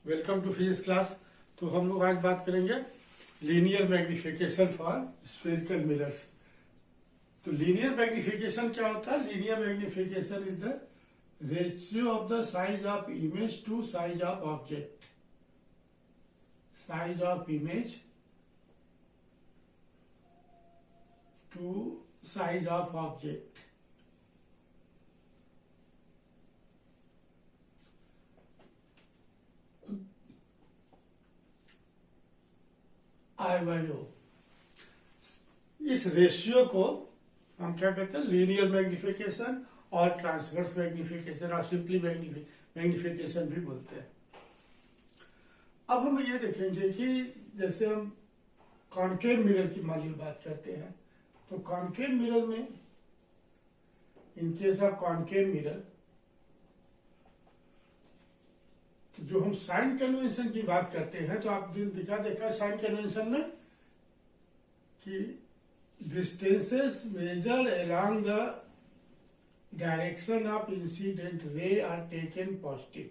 Welcome to physics class. तो हम लोग आज बात करेंगे linear magnification for spherical mirrors. तो लीनियर मैग्निफिकेशन क्या होता है? Linear magnification is the ratio of the size of image to size of object. Size of image to size of object. I/O। इस रेशियो को हम क्या कहते हैं? लीनियर मैग्निफिकेशन और ट्रांसवर्स मैग्निफिकेशन और सिंपली मैग्निफिकेशन भी बोलते हैं। अब हम ये देखेंगे कि जैसे हम कॉनकेव मिरर की मान ली बात करते हैं, तो कॉनकेव मिरर में इन केस ऑफ कॉनकेव मिरर तो जो हम साइन कन्वेंशन की बात करते हैं, तो आप देखा साइन कन्वेंशन में कि distances measured along the direction of incident ray are taken positive.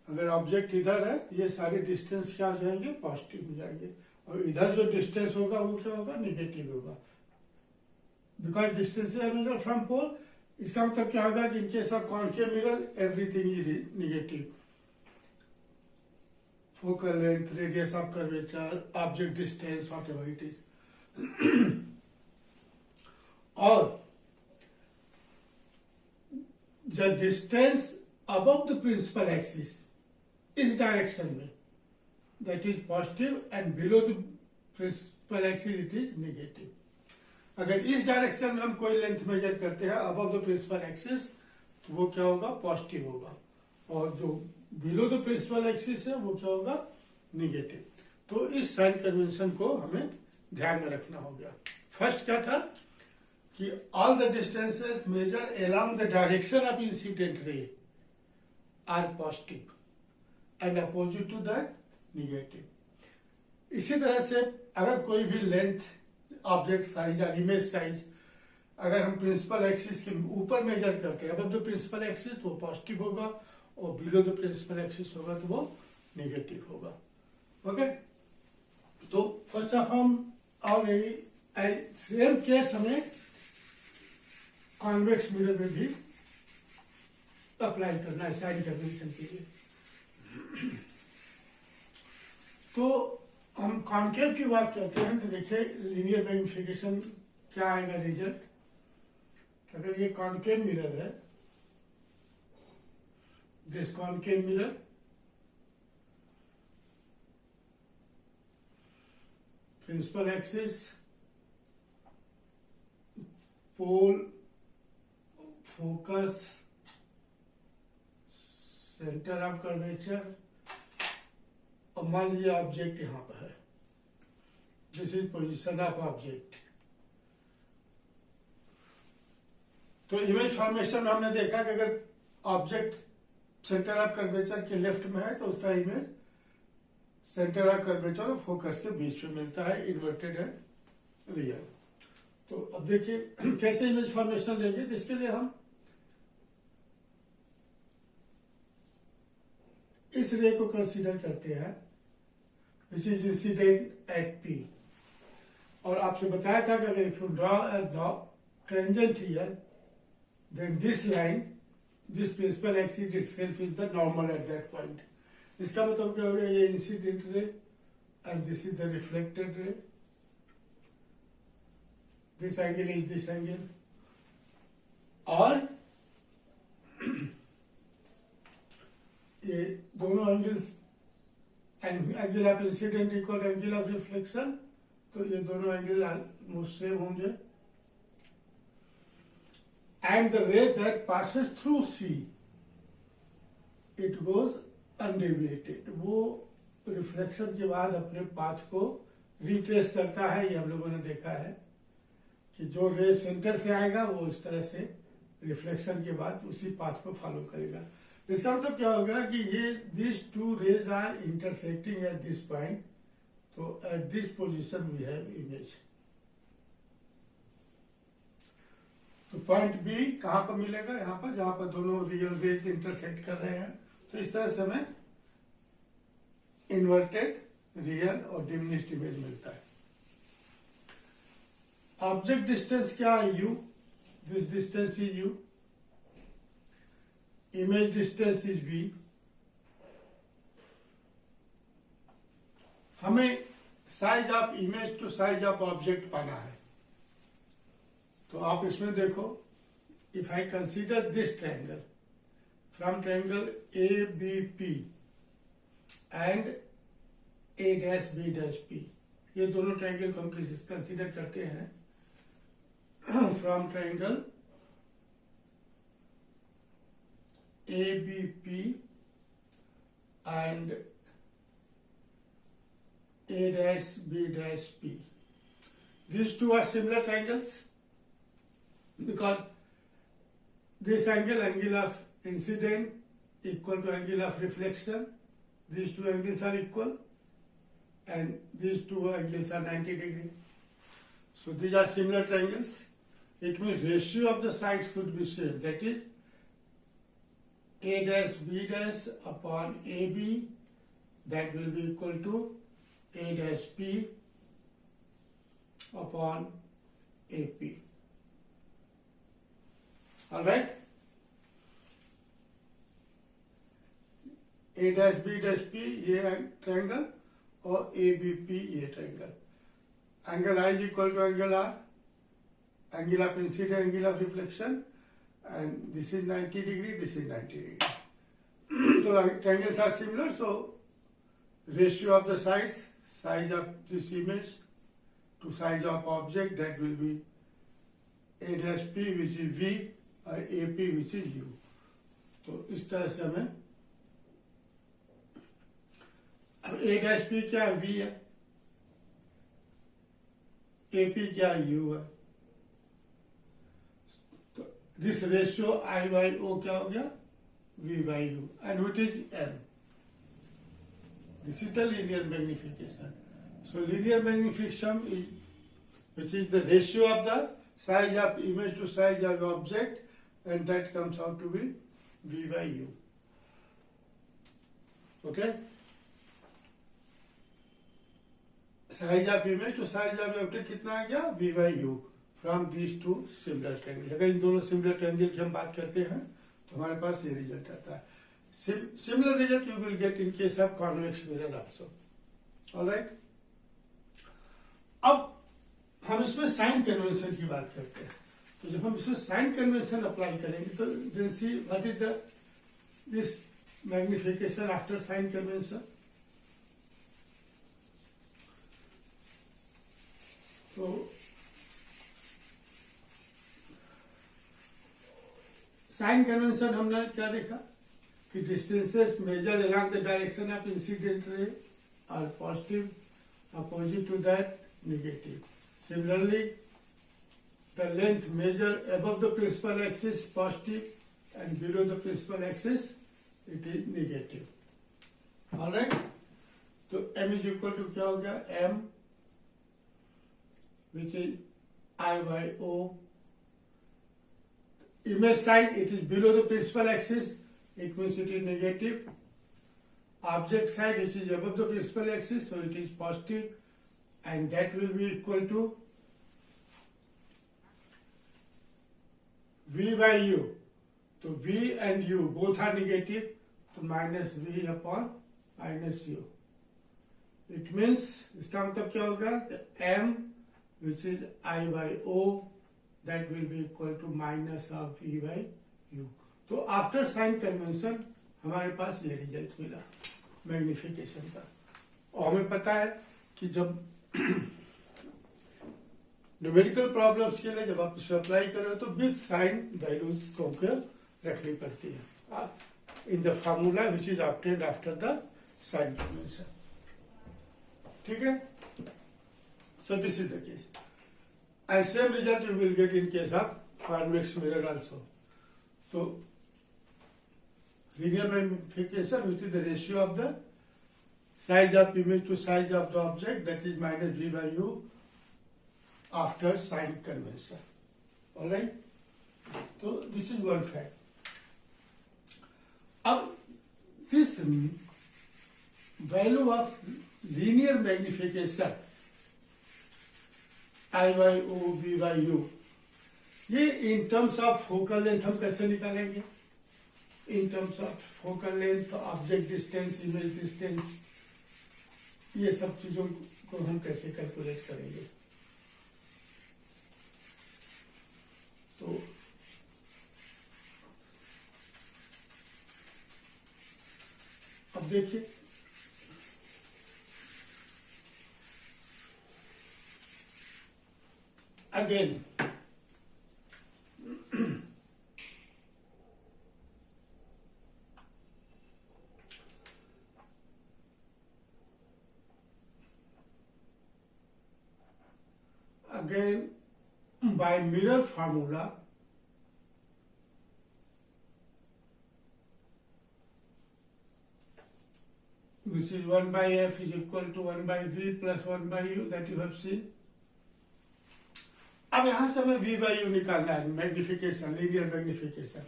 अगर ऑब्जेक्ट इधर है तो ये सारे डिस्टेंस क्या हो जाएंगे? पॉजिटिव हो जाएंगे, और इधर जो डिस्टेंस होगा वो क्या होगा? निगेटिव होगा। Because distance are measured from pole, इसका मतलब क्या होगा कि इनके साथ concave mirror everything is negative. Focal length, radius of curvature, object distance, whatever it is. और the distance above the principal axis इस डायरेक्शन में that is positive, and below the principal axis it is negative. अगर इस direction में हम कोई length major करते हैं अबव द प्रिंसिपल एक्सिस, तो वो क्या होगा? पॉजिटिव होगा, और जो बिलो द प्रिंसिपल एक्सिस है वो क्या होगा? निगेटिव। तो इस साइन कन्वेंशन को हमें ध्यान में रखना हो गया। फर्स्ट क्या था कि all the distances measure along the direction of incident ray are positive and opposite to that negative. इसी तरह से अगर कोई भी लेंथ, ऑब्जेक्ट साइज या इमेज साइज अगर हम प्रिंसिपल एक्सिस के ऊपर मेजर करते हैं, अबव द प्रिंसिपल एक्सिस, तो वो पॉजिटिव होगा, और बिलो द प्रिंसिपल एक्सिस होगा तो वो नेगेटिव होगा। ओके, तो फर्स्ट ऑफ हम और सेम केस हमें कॉन्वेक्स मिरर में भी अप्लाई करना है साइन कन्वेंशन के लिए। तो हम कॉनकेव की बात करते हैं, तो देखिए लीनियर मैग्निफिकेशन क्या आएगा रिजल्ट। अगर ये कॉनकेव मिरर है, this concave mirror, principal axis, pole, focus, centre of curvature, और मान लीजिए ऑब्जेक्ट यहां पर है, this is position of object. तो इमेज फॉर्मेशन में हमने देखा कि अगर ऑब्जेक्ट सेंटर ऑफ कर्वेचर के लेफ्ट में है तो उसका इमेज सेंटर ऑफ कर्वेचर और फोकस के बीच में मिलता है, इन्वर्टेड है रियल। तो अब देखिए कैसे इमेज फॉर्मेशन लेंगे। तो इसके लिए हम इस रे को कंसीडर करते हैं which is incident at P, और आपसे बताया था कि अगर if you draw a tangent here, then this line, this principal axis itself is the normal at that point. इसका मतलब क्या हो गया? ये incident ray and this is the reflected ray, this angle is this angle, और ये दोनों angles, angle of incidence equal angle of reflection, तो ये दोनों एंगल ऑलमोस्ट सेम होंगे। And the ray that passes through C, it goes undeviated. वो reflection के बाद अपने पाथ को रिट्रेस करता है। ये हम लोगों ने देखा है कि जो रे सेंटर से आएगा वो इस तरह से रिफ्लेक्शन के बाद उसी पाथ को फॉलो करेगा। इसका मतलब क्या होगा कि ये this two rays are intersecting at this point, तो at this position we have image. तो पॉइंट बी कहां पर मिलेगा? यहां पर, जहां पर दोनों रियल रेज इंटरसेक्ट कर रहे हैं। तो इस तरह से हमें इन्वर्टेड रियल और डिमिनिश्ड इमेज मिलता है। ऑब्जेक्ट डिस्टेंस क्या है? u, this distance is u, image distance is v। हमें size of image to size of object पाना है। तो आप इसमें देखो, if I consider this triangle from triangle A B P and A dash B dash P, ये दोनों triangle को हम कंसीडर करते हैं from triangle A B P and A dash B dash P. These two are similar triangles because this angle of incident equal to angle of reflection. These two angles are equal and these two angles are 90 degree. So these are similar triangles. It means ratio of the sides should be same. That is A dash B dash upon AB, that will be equal to A dash P upon AP. All right. A dash B dash P ये triangle और ABP ये triangle. Angle I is equal to angle R, angle of incident, angle of reflection, and this is 90 degree, this is 90 degree. So triangles are similar. So ratio of the sides, size of this image to size of object, that will be A dash P which is V और AP which is U. तो इस तरह से हमें, अब A dash P क्या है? V है, AP क्या है? U है। तो this ratio I by O क्या हो गया? V by U, and which is M. This is the linear magnification. So linear magnification is, which is the ratio of the size of image to size of object, and that comes out to be V by U. Okay? Size of image to size of object कितना आ गया? V by U from these two similar triangles. अगर इन दोनों similar triangle की हम बात करते हैं तो हमारे पास ये रिजल्ट आता है। Similar result you will get in case of convex mirror also. All right. अब हम इसमें साइन कन्वेंशन की बात करते हैं। तो जब हम इसमें साइन कन्वेंशन अप्लाई करेंगे तो then see what is the this magnification after sign convention. तो साइन कन्वेंशन हमने क्या देखा कि distances measured along the direction of incident ray are positive, opposite to that negative. Similarly, the length measured above the principal axis positive and below the principal axis it is negative. All right. तो m is equal to क्या हो गया? m which is I by O. Image side it is below the principal axis. It means it is negative. Object side which is above the principal axis, so it is positive, and that will be equal to V by U. So V and U both are negative, so minus V upon minus U. It means इसका मतलब क्या होगा? M which is I by O, that will be equal to minus of V by U. तो after sign convention हमारे पास ये result मिला magnification का। और हमें पता है कि जब न्यूमेरिकल प्रॉब्लम्स के लिए जब आप इसे अप्लाई करो तो विद साइन वैल्यूज को रखनी पड़ती है in the formula which is obtained after the sign convention. ठीक है। So this is the case and same result you will get in case of convex mirror also. So linear magnification, which is the ratio of the size of image to size of the object, that is minus V by U after sign convention. All right. So this is one fact. अब this value of linear magnification I by O B by U, ये in terms of focal length हम कैसे निकालेंगे? In terms of focal length, object distance, image distance, ये सब चीजों को हम कैसे कैलकुलेट करेंगे? तो अब देखिए, again by mirror formula, which is 1 by f is equal to 1 by v plus 1 by u, that you have seen. अब यहां से हमें v by u निकालना है, magnification, linear magnification.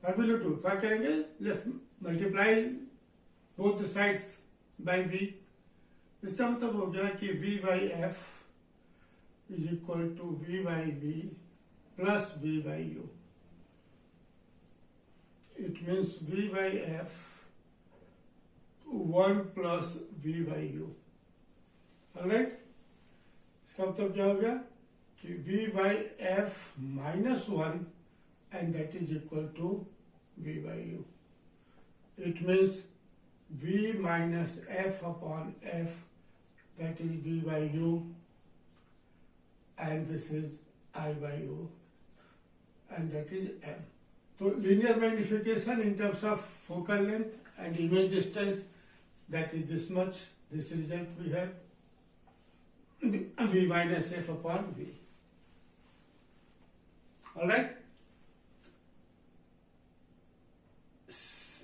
what will you do? क्या करेंगे? Let's multiply both the sides by v। इसका मतलब हो गया कि v by f is equal to v by v plus v by u. It means v by f 1 plus v by u. Alright? इसका मतलब क्या हो गया कि v by f minus 1 and that is equal to v by u. It means v minus f upon f, that is v by u, and this is I by u, and that is m. So linear magnification in terms of focal length and image distance, that is this much. This result we have v minus f upon v. All right.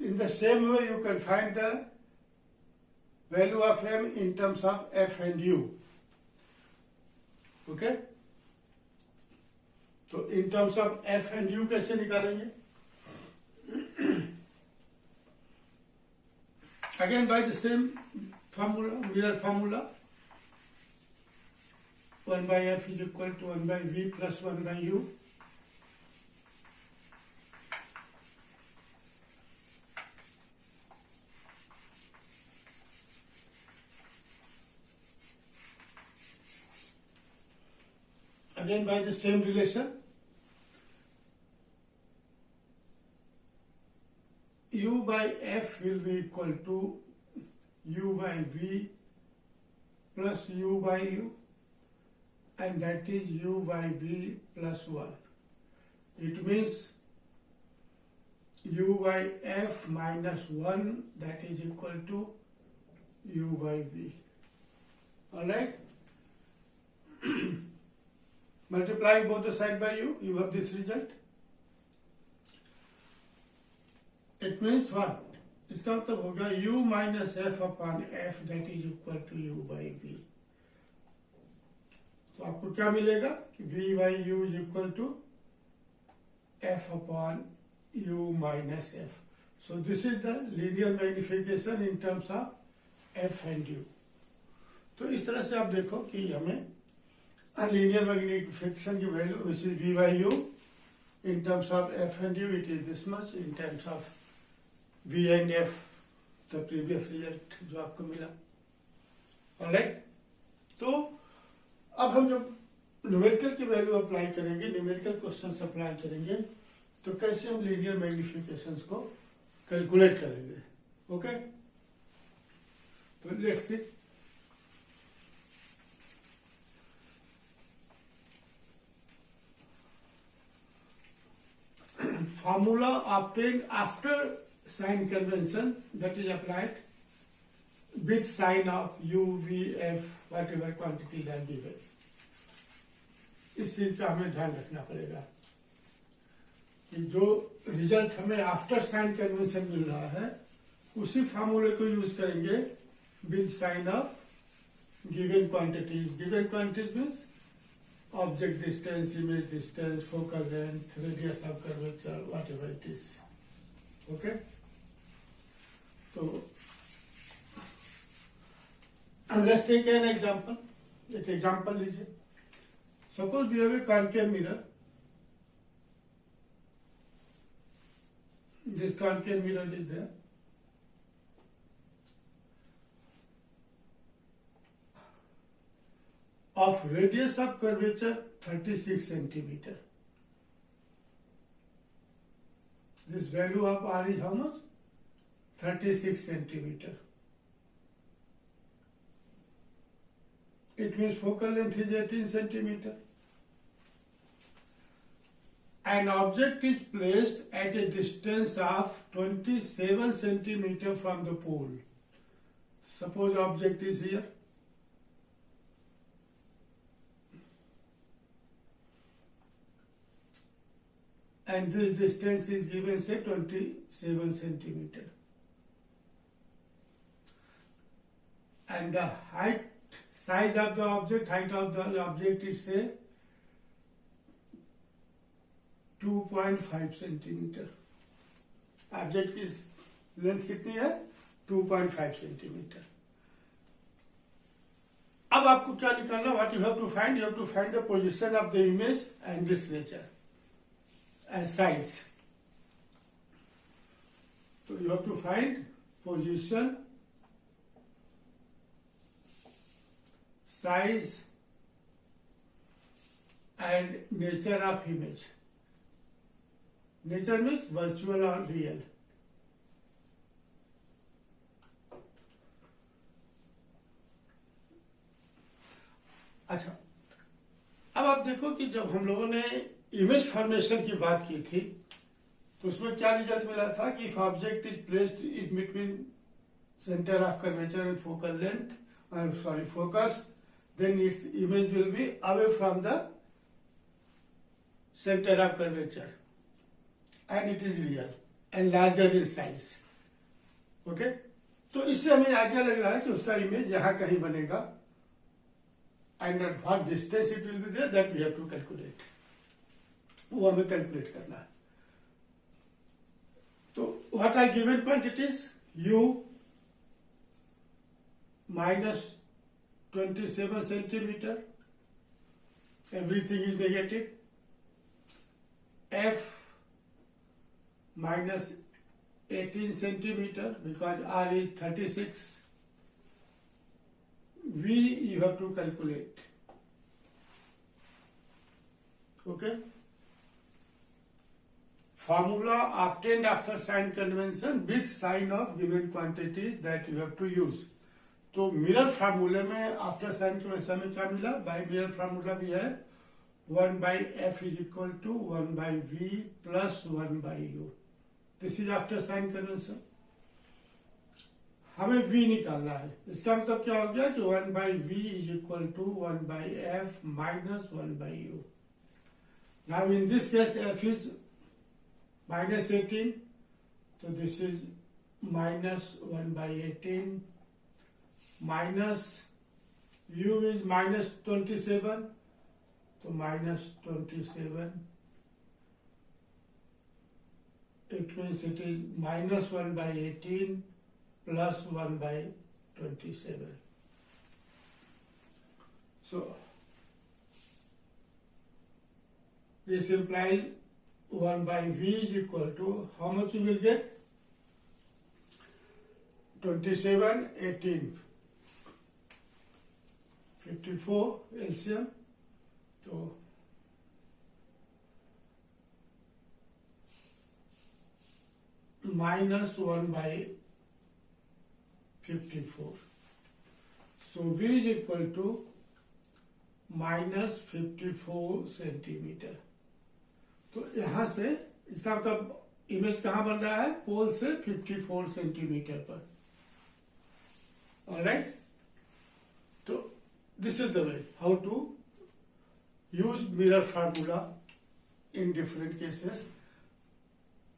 In the same way, you can find the value of m in terms of f and u. Okay. तो इन terms of F and you कैसे निकालेंगे? Again by the same formula, mirror formula, 1 by f is equal to 1 by v plus 1 by u. Again by the same relation, u by f will be equal to u by v plus u by u, and that is u by v plus 1. It means u by f minus 1, that is equal to u by v. Alright? Multiplying both the side by u, you have this result. It means what? इसका मतलब होगा u minus f upon f, that is equal to u by v. तो आपको क्या मिलेगा कि v by u is equal to f upon u minus f. So this is the linear magnification in terms of f and u. तो इस तरह से आप देखो कि हमें linear magnification की value, which is v by u, in terms of f and u it is this much, in terms of v and f the previous result जो आपको मिला. Alright? तो अब हम जब न्यूमेरिकल की वैल्यू अप्लाई करेंगे, न्यूमेरिकल क्वेश्चन अप्लाई करेंगे, तो कैसे हम लीनियर मैग्निफिकेशंस को कैलकुलेट करेंगे. ओके, तो let's see. Formula obtained after sign convention, that is applied with sign of u, v, f, whatever quantities are given. इस चीज का हमें ध्यान रखना पड़ेगा कि जो रिजल्ट हमें आफ्टर साइन कन्वेंशन मिल रहा है उसी फार्मूले को यूज करेंगे with sign of given quantities. Given quantities means object distance, image distance, focal length, radius of curvature, whatever it is. Okay? तो let's take an example. एक example लीजिए. Suppose we have a concave mirror. This concave mirror is there. Of radius of curvature 36 centimeter. This value of R is how much? 36 centimeter. It means focal length is 18 centimeter. An object is placed at a distance of 27 centimeter from the pole. Suppose object is here. And this distance is given, say, 27 centimeter. And the size of the object, height of the object is, say, 2.5 centimeter. Object की length कितनी है? 2.5 centimetre. अब आपको क्या निकालना? What you have to find? You have to find the position of the image and its nature and size. So you have to find position, size, and nature of image. Nature means virtual or real. अच्छा, अब आप देखो कि जब हम लोगों ने image formation की बात की थी तो उसमें क्या रिजल्ट मिला था कि if object is placed in between centre of curvature and focal length, focus, then its image will be away from the center of curvature and it is real and larger in size. Okay? तो इससे हमें idea लग रहा है कि उसका image यहां कहीं बनेगा and at what distance it will be there, that we have to calculate. वो हमें कैलकुलेट करना है. तो what are given quantities? U minus 27 centimeter, everything is negative. F minus 18 centimeter because R is 36. V you have to calculate. Okay? Formula obtained after sign convention with sign of given quantities that you have to use. तो mirror फार्मूले में after sign convention में क्या मिला? Bye mirror formula भी है 1 by F is equal to 1 by V plus 1 by U. This is after sign convention. हमें V निकालना है. इसका मतलब क्या हो गया कि 1 by V is equal to 1 by F minus 1 by U. Now in this case F is minus 18, so this is minus 1 by 18 minus U is minus 27, so minus 27. It means it is minus 1 by 18 plus 1 by 27. So this implies 1 by V is equal to how much you will get? 27, 18, 54 LCM. So minus 1 by 54. So V is equal to minus 54 centimetre. तो यहां से इसका मतलब image कहां बन रहा है? पोल से 54 सेंटीमीटर पर. ऑलराइट? तो this is the way how to use mirror formula in different cases.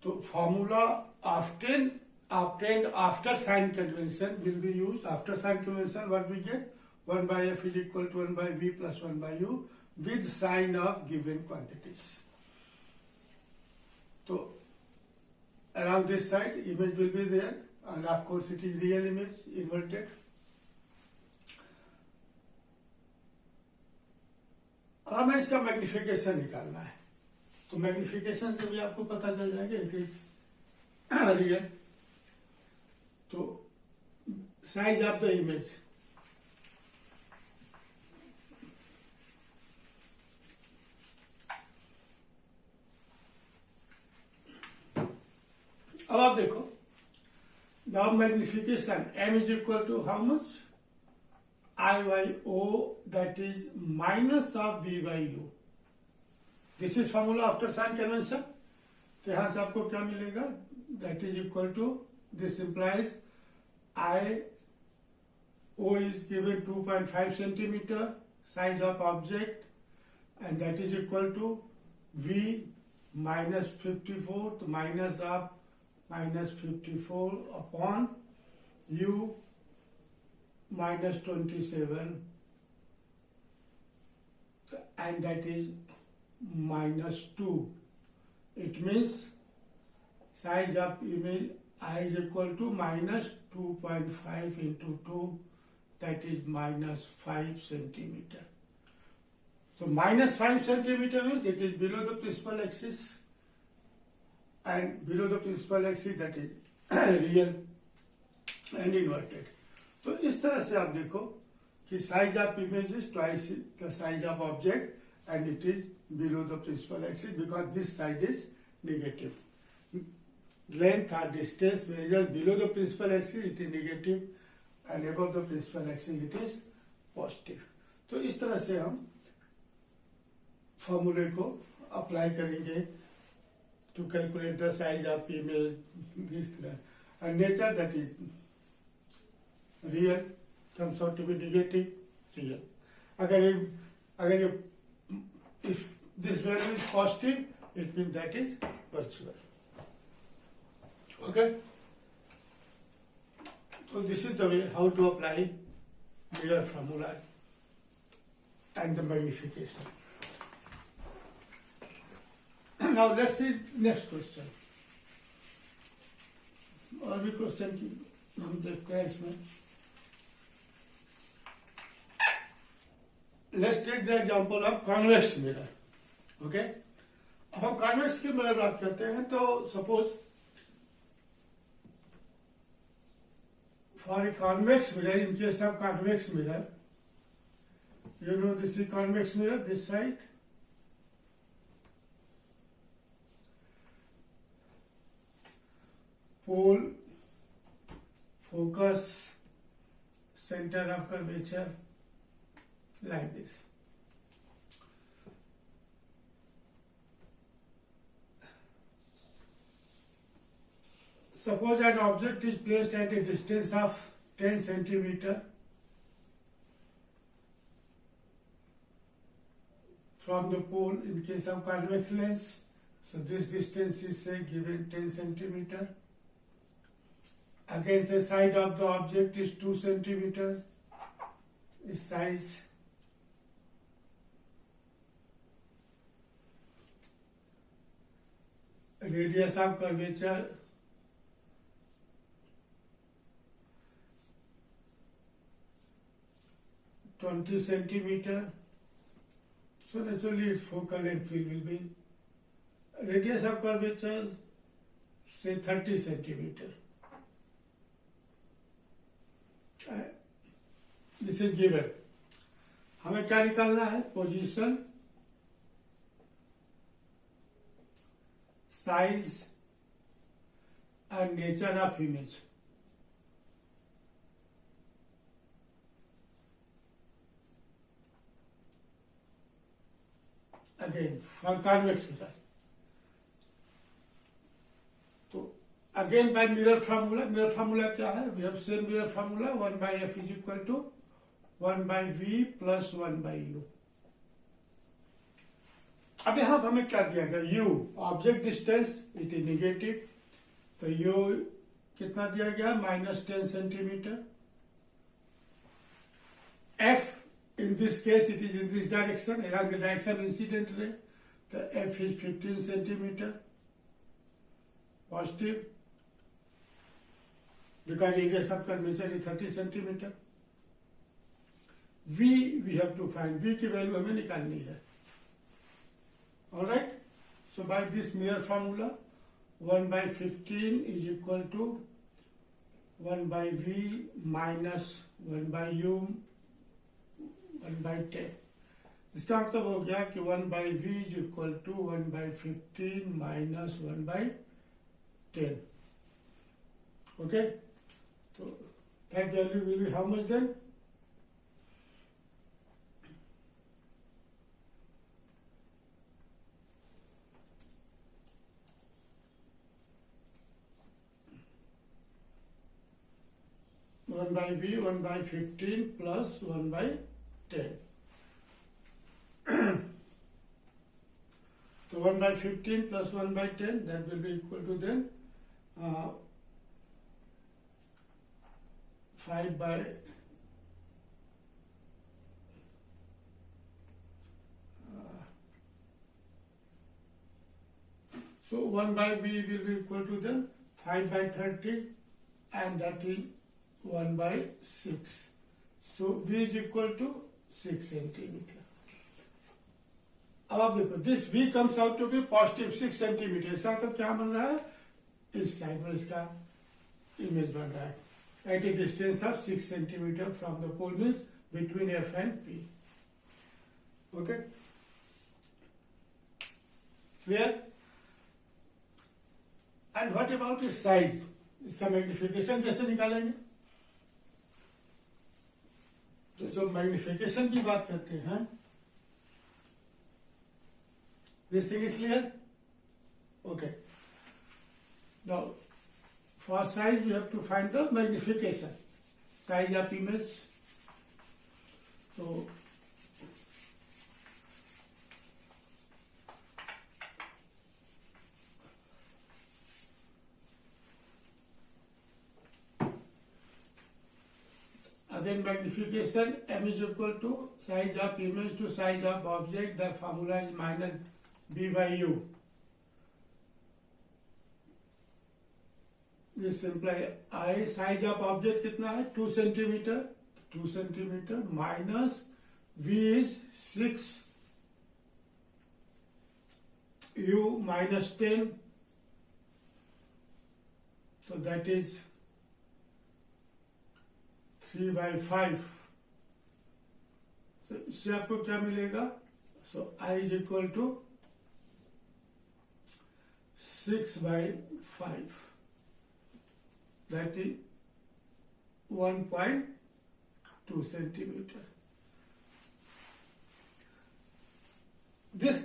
तो formula obtained after sign convention will be used. After sign convention, what we get? 1 by F is equal to 1 by V plus 1 by U with sign of given quantities. So around this side image will be there and of course it is real image inverted. हमें इसका magnification निकालना है, तो magnification से भी आपको पता चल जाएगा इट इज रियल। तो साइज ऑफ द इमेज, अब आप देखो the magnification m is equal to how much, I by O, that is minus of V by U. This is formula after sign convention. तो यहां से आपको क्या मिलेगा, that is equal to, this implies I O is given 2.5 centimeter size of object, and that is equal to V minus 54, तो minus of minus 54 upon U minus 27, and that is minus 2. It means size of image I is equal to minus 2.5 into 2, that is minus 5 centimeter. So minus 5 centimeter means it is below the principal axis, and below the principal axis, that is real and inverted. तो इस तरह से आप देखो कि size of image is twice the size of object and it is below the principal axis because this side is negative. Length और distance measure below the principal axis it is negative, and above the principal axis it is positive. तो इस तरह से हम फॉर्मूले को apply करेंगे to calculate the size of image. This तरह and nature that is real comes out to be negative real. अगर if this value is positive, it means that is virtual. Okay, so this is the way how to apply mirror formula and the magnification. Now let's see next question. और भी question की हम देखते हैं इसमें. Let's take the example of convex mirror. Okay, अब हम convex की mirror बात करते हैं. तो suppose for a convex mirror, in case of convex mirror, you know this is convex mirror, this side, pole, focus, center of curvature, like this. Suppose an object is placed at a distance of 10 centimeter from the pole in case of convex lens. So this distance is say given 10 centimeter. Against the side of the object is 2 centimeter. Its size. Radius of curvature 20 centimeter. So naturally its focal length field will be, radius of curvature say 30 centimeter. This is given. हमें क्या निकालना है, position, size and nature of image. Again for convex mirror. तो again by mirror formula. Mirror formula क्या है, we have same mirror formula, 1/f is equal to 1/v plus 1/u. अब यहां हमें क्या दिया गया, u object distance it is negative, तो u कितना दिया गया, -10 centimetre. f in this case it is in this direction, along the direction incident ray, the f is 15 centimeter positive because radius of curvature is 30 centimeter. v we have to find, v की value हमें निकालनी है. All right. So by this mirror formula, 1 by 15 is equal to 1 by V minus 1 by U 1 by 10. इसका मतलब हो गया कि 1 by V is equal to 1 by 15 minus 1 by 10. Okay. So that value will be how much then? One by V, 1 by 15 plus 1 by 10. So 1 by 15 plus 1 by 10, that will be equal to then 5 by so 1 by V will be equal to then 5 by 30, and that is 1 by 6. So V is equal to 6 centimeter. अब आप देखो, this V comes out to be positive 6 centimetre. इसका मतलब क्या बन रहा है? इस साइड में इसका इमेज बन रहा है at a distance of 6 centimetre from the pole, means between F and P. Okay, clear? And what about इस साइज? इसका मैग्निफिकेशन कैसे निकालेंगे? तो जो मैग्निफिकेशन की बात करते हैं, this thing is clear? Okay. Now, for size we have to find the magnification. Size of image. So, again magnification, m is equal to size of image to size of object. The formula is minus B by U. This implies I size of object कितना है? 2 centimetre. 2 centimetre minus V is 6, U minus 10. So that is 3 by 5. So इससे आपको क्या मिलेगा? So I is equal to 6 by 5. That is 1.2 centimeter. This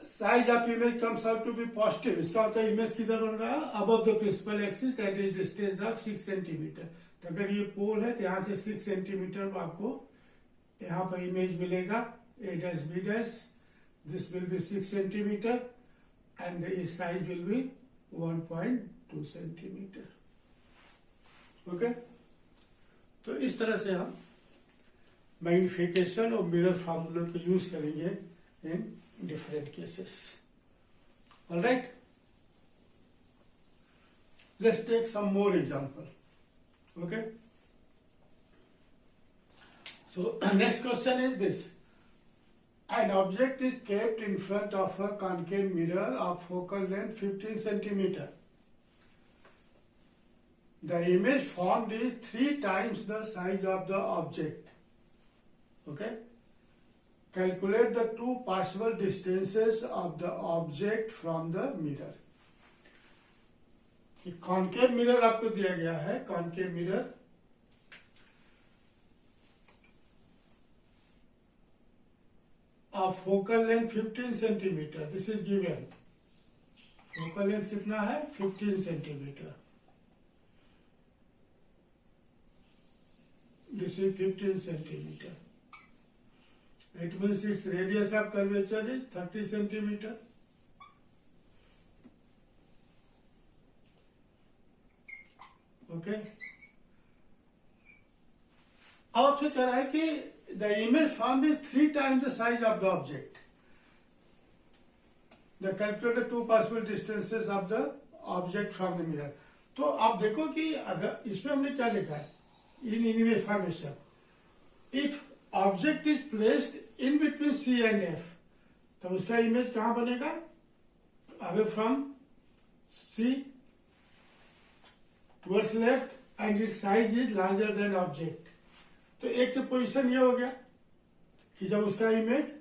size of image comes out to be positive. इसका मतलब image किधर बन रहा है? Above the principal axis, that is distance of 6 centimeter. तो अगर ये पोल है तो यहाँ से 6 सेंटीमीटर आपको यहाँ पर इमेज मिलेगा. A dash B dash. This will be 6 centimeter. And the size will be 1.2 centimeter. Okay? तो इस तरह से हम मैग्निफिकेशन और मिरर फार्मूला को यूज करेंगे in different cases. Alright, let's take some more example. Okay, so next question is this. An object is kept in front of a concave mirror of focal length 15 centimeter. The image formed is 3 times the size of the object. Okay? Calculate the 2 possible distances of the object from the mirror. Concave mirror आपको दिया गया है. Concave mirror of focal length 15 centimeter. This is given. Focal length कितना है? 15 centimeter. This is 15 centimeter. It means its radius of curvature is 30 centimeter. Okay. अब आपसे कह रहा है कि the image formed is 3 times the size of the object. The calculate the 2 possible distances of the object from the mirror. तो आप देखो कि अगर इसमें हमने क्या लिखा है in image formation, if object is placed in between C and F, तब उसका इमेज कहां बनेगा? Away from C towards left and its size is larger than object. तो एक तो पोजीशन ये हो गया कि जब उसका इमेज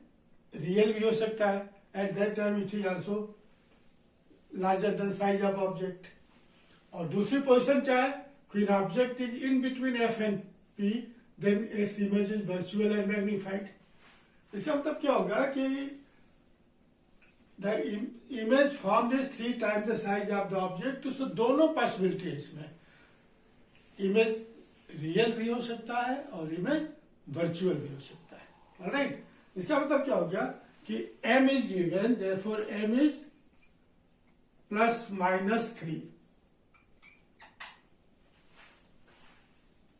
रियल भी हो सकता है, at that time it is also larger than size of object. और दूसरी पोजीशन क्या है? When object is in between f and p, then its image is virtual and magnified. इसका मतलब क्या होगा कि the image formed is 3 times the size of the object. तो दोनों पॉसिबिलिटी है इसमें, इमेज रियल भी हो सकता है और इमेज वर्चुअल भी हो सकता है। ऑलराइट, इसका मतलब क्या हो गया कि m is given, therefore m is plus minus 3.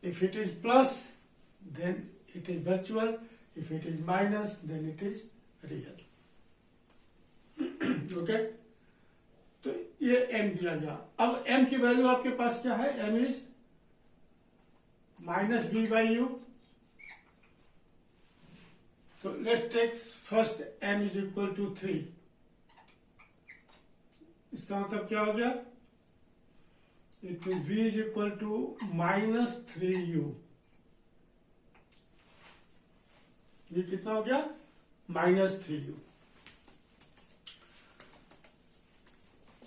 If it is plus, then it is virtual. If it is minus, then it is real. Okay? तो ये m दिया गया। अब m की वैल्यू आपके पास क्या है? m is minus b by u. तो let's take first m is equal to 3. इसका मतलब क्या हो गया? It will v is equal to minus 3u. ये कितना हो गया? minus 3u.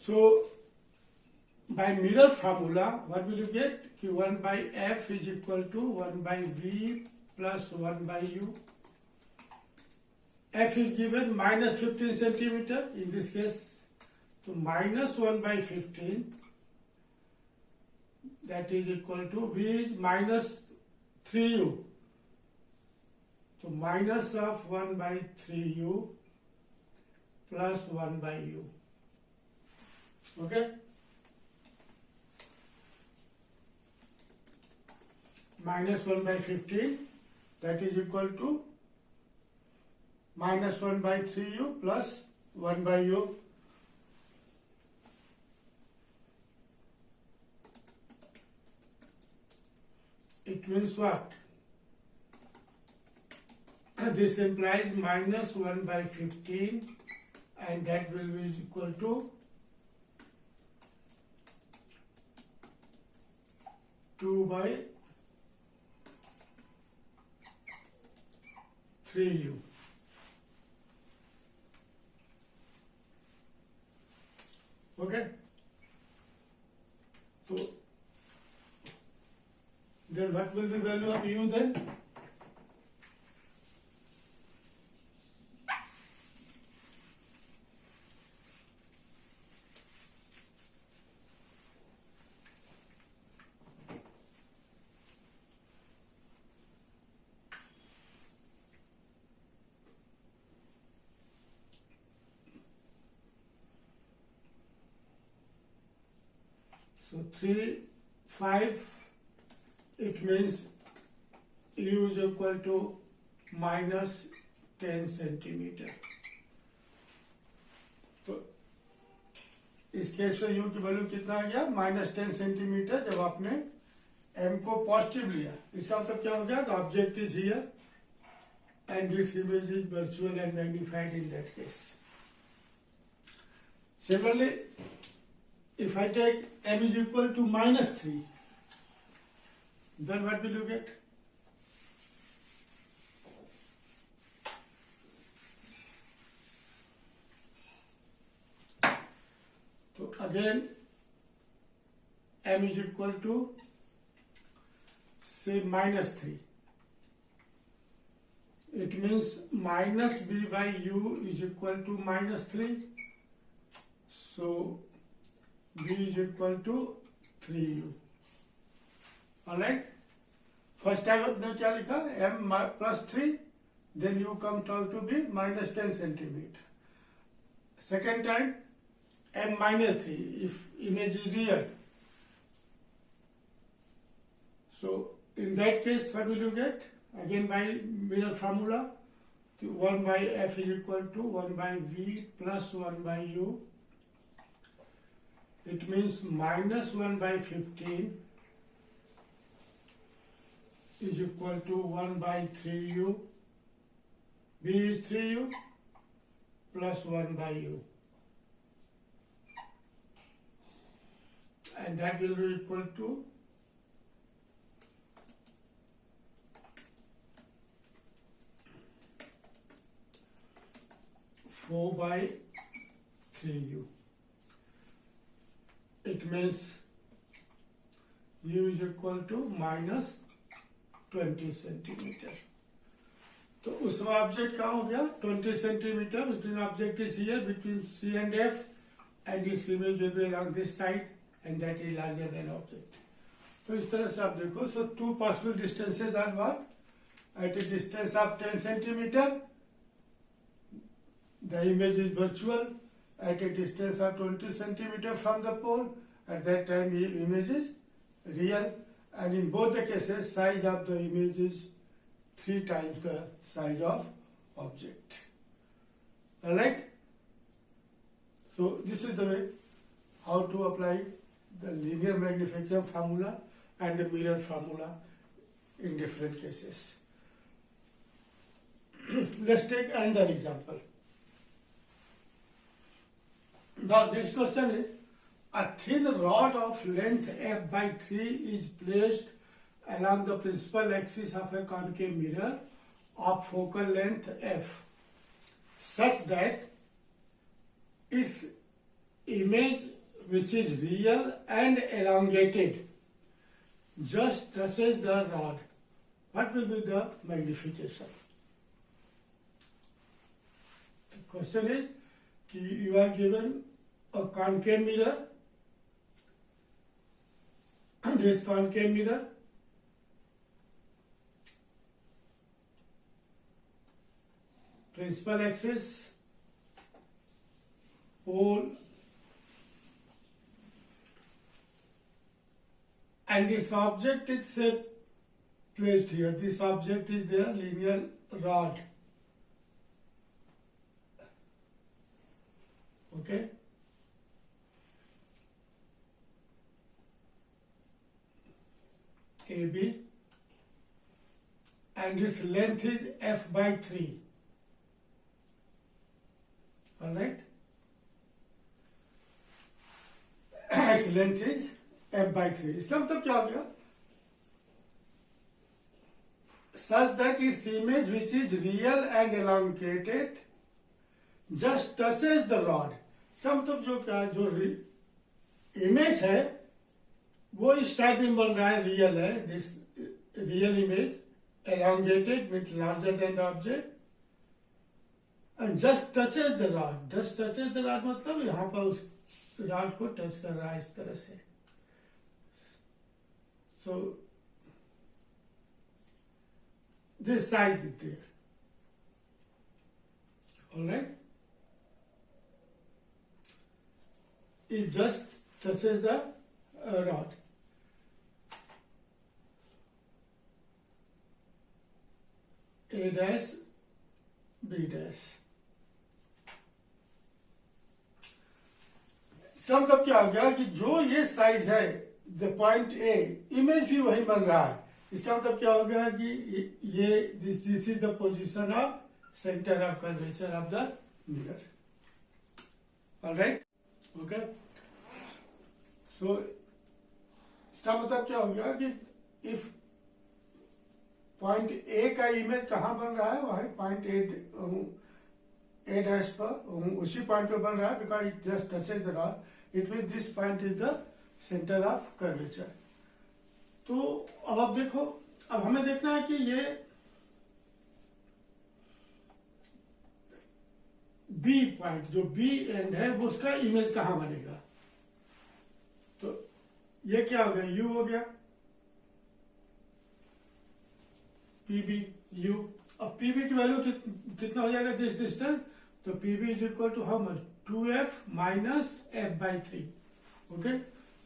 So by mirror formula, what will you get? कि 1 by f is equal to 1 by v plus 1 by u. F is given minus 15 centimeter in this case. So minus 1 by 15. That is equal to v is minus 3u. So minus of 1 by 3u plus 1 by u. Okay? Minus 1 by 15, that is equal to minus 1 by 3u plus 1 by u. It means what? This implies minus 1 by 15, and that will be equal to 2 by 3u. Okay? So then what will be value of u then? So 3, 5, it means u is equal to minus 10 centimetre. तो इस case में u की value कितना आ गया? Minus 10 centimetre, जब आपने m को positive लिया। इसका मतलब क्या हो गया? Object is here and this image is virtual and magnified in that case. Similarly, if I take m is equal to minus 3, then what will you get? So again, m is equal to, say, minus 3. It means minus b by u is equal to minus 3. So v is equal to 3u. Alright? First time आपने क्या लिखा? m plus 3, then u comes out to be minus 10 centimeter. Second time, m minus 3, if image is real. So in that case, what will you get? Again by mirror formula, 1 by f is equal to 1 by v plus 1 by u. It means minus 1 by 15 is equal to 1 by 3u. B is 3u. plus 1 by u, and that will be equal to 4 by 3u. It means u is equal to minus 20 centimetre. तो उसमें object कहाँ हो गया 20 centimetre. Between object is here between C and F, and its image will be along this side, and that is larger than object. तो इस तरह से आप देखो. So two possible distances are what? At a distance of 10 centimeter, the image is virtual. At a distance of 20 centimeter from the pole, at that time the image is real. And in both the cases, size of the image is 3 times the size of object. Alright? So this is the way how to apply the linear magnification formula and the mirror formula in different cases. Let's take another example. The next question is, a thin rod of length f by 3 is placed along the principal axis of a concave mirror of focal length f, such that its image, which is real and elongated, just touches the rod. What will be the magnification? The question is, you are given a concave mirror. This concave mirror, principal axis, pole, and this object is placed here. This object is their linear rod. Okay. AB, and its length is f by 3. Alright? Its length is f by 3. इसका मतलब क्या हो गया? Such that its image, which is real and elongated, just touches the rod. इसका मतलब जो क्या जो इमेज है वो इस साइड में बन रहा है, रियल है. This real image elongated means larger than the object, and just touches the rod. Just touches the rod मतलब यहाँ पर उस रॉड को टच कर रहा है इस तरह से. So this size is there. Alright? It just touches the rod. A dash, B dash. इसका मतलब क्या हो गया कि जो ये साइज है, द पॉइंट ए, इमेज भी वही बन रहा है. इसका मतलब क्या हो गया कि ये this is the position of centre of curvature of the mirror. Alright? Okay. So इसका मतलब क्या हो गया कि इफ पॉइंट ए का इमेज कहाँ बन रहा है, वही पॉइंट ए डैश पर, उसी पॉइंट पे बन रहा है, because it just touches the rod. It mean this point is the centre of curvature. तो अब आप देखो, अब हमें देखना है कि ये बी पॉइंट, जो बी एंड है, वो उसका इमेज कहाँ बनेगा. तो ये क्या हो गया, यू हो गया, पीबी यू. अब पीबी की वैल्यू कितना हो जाएगा दिस डिस्टेंस. तो PB is equal to how much, 2f minus f by 3. Okay.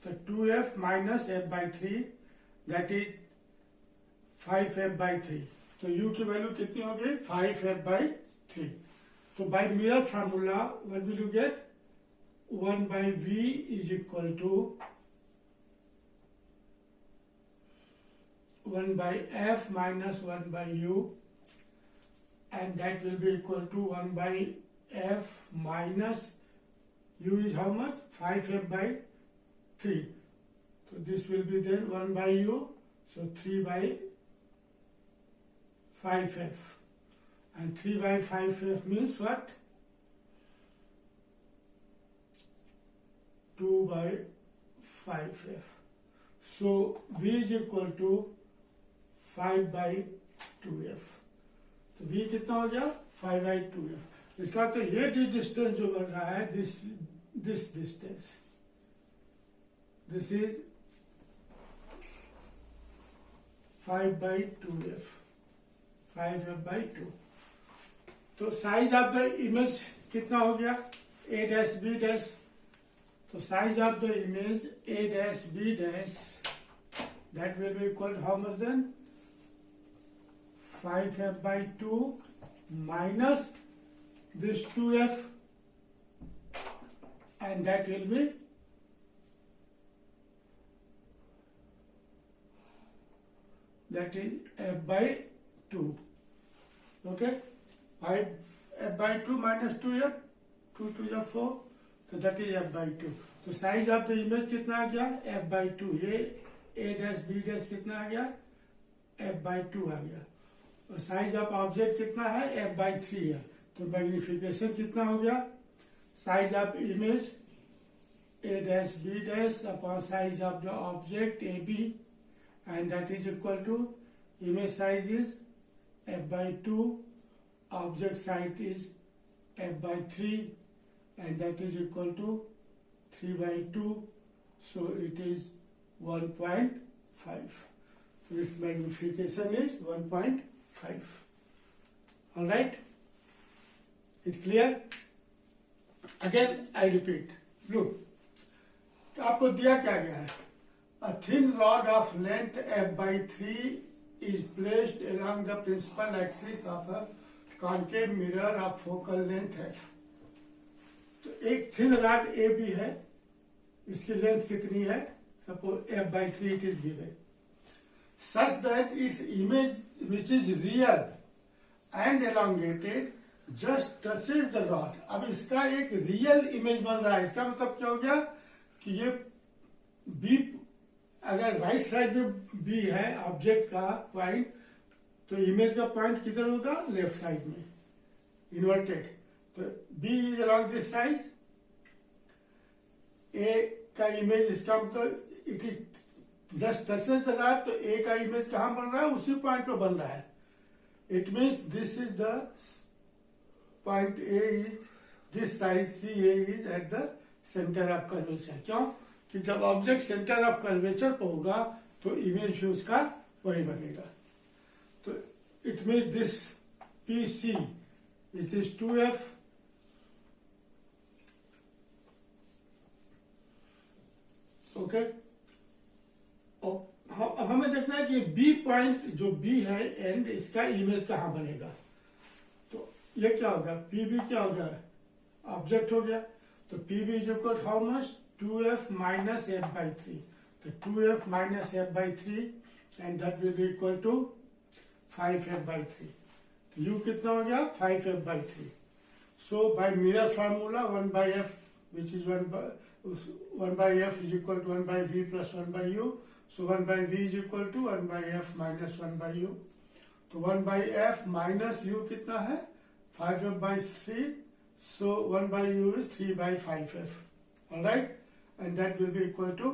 तो 2f minus f by 3, that is 5f by 3. तो u की वैल्यू कितनी हो गई, 5f बाई 3. तो by mirror formula what will you get, 1 by v is equal to 1 by f minus 1 by u, and that will be equal to 1 by f minus u is how much? 5f by 3. So this will be then 1 by u, so 3 by 5f. And 3 by 5f means what? 2 by 5f. So v is equal to 5 by 2f. तो v कितना हो गया? 5 by 2f. इसका तो ये distance जो बन रहा है, this distance, this is 5 by 2f, 5f by 2. तो साइज ऑफ द इमेज कितना हो गया? a dash b dash. तो size of the image a dash b dash, that will be equal to how much then? 5f by 2 minus this 2f, and that will be that is f by 2. Okay, 5f by 2 minus 2f, 2 to the 4, so that is f by 2. तो size of the image कितना आ गया? f by 2. ये a dash b dash कितना आ गया? f by 2 आ गया. और size of object कितना है? f by 3 है. तो मैग्निफिकेशन कितना हो गया? Size of image a dash b dash upon size of the object ab, and that is equal to image size is f by 2, object size is f by 3, and that is equal to 3 by 2, so it is 1.5. So its magnification is 1.5. All right, it's clear? Again I repeat, look, तो आपको दिया क्या गया है? A thin rod of length f by 3 is placed along the principal axis of a concave mirror of focal length f. तो एक thin rod A B है, इसकी लेंथ कितनी है? Suppose f by 3 it is given, such that its image which is real and elongated just touches the rod. अब इसका एक real image बन रहा है. इसका मतलब क्या हो गया कि ये बी, अगर राइट साइड में बी है ऑब्जेक्ट का पॉइंट, तो इमेज का पॉइंट किधर होगा? लेफ्ट साइड में, इन्वर्टेड. तो B is along this side, A का इमेज, इसका मतलब it is just touches the rod. तो ए का इमेज कहां बन रहा है? उसी पॉइंट पे बन रहा है. It means this is the point A is this side, C A is at the centre of curvature. क्यों? कि जब ऑब्जेक्ट सेंटर ऑफ कर्वेचर पर होगा तो इमेज भी उसका वही बनेगा. तो it mean this P C is this 2f, okay. अब हमें देखना है कि बी पॉइंट जो बी है एंड, इसका इमेज कहां बनेगा. तो ये क्या होगा? पी बी क्या हो गया? ऑब्जेक्ट हो गया. तो P B is equal how much? 2f minus f by 3. तो 2f minus f by 3, and that will be equal to 5f by 3. तो u कितना हो गया? 5f by 3. So by mirror formula 1 by f, which is 1 by f is equal to 1 by v plus 1 by u. So 1 by v is equal to 1 by f minus 1 by u. तो 1 by f minus u कितना है? 5f by 3. So 1 by u is 3 by 5f. All right, and that will be equal to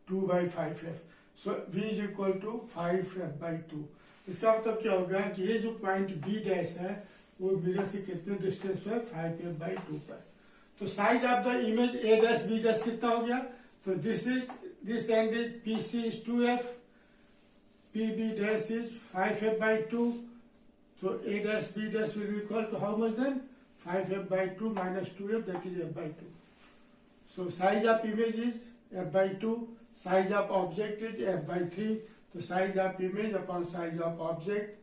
2 by 5f. So v is equal to 5f by 2. इसका मतलब क्या होगा कि ये जो पॉइंट b डैश है वो मिरर से कितने डिस्टेंस पर? 5f by 2 पर. तो size of the image a dash b dash कितना हो गया? तो this and is pc is 2f, pb dash is 5f by 2. So a dash b dash will be equal to how much then? 5f by 2 minus 2f, that is f by 2. So size of image is f by 2, size of object is f by 3. So size of image upon size of object,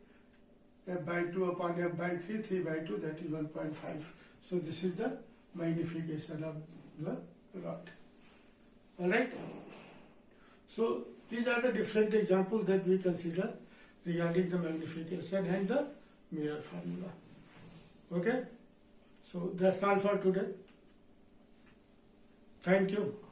f by 2 upon f by 3, 3 by 2, that is 1.5. So this is the magnification of the rod. Alright. So these are the different examples that we consider regarding the magnification and the mirror formula. Okay. So that's all for today. Thank you.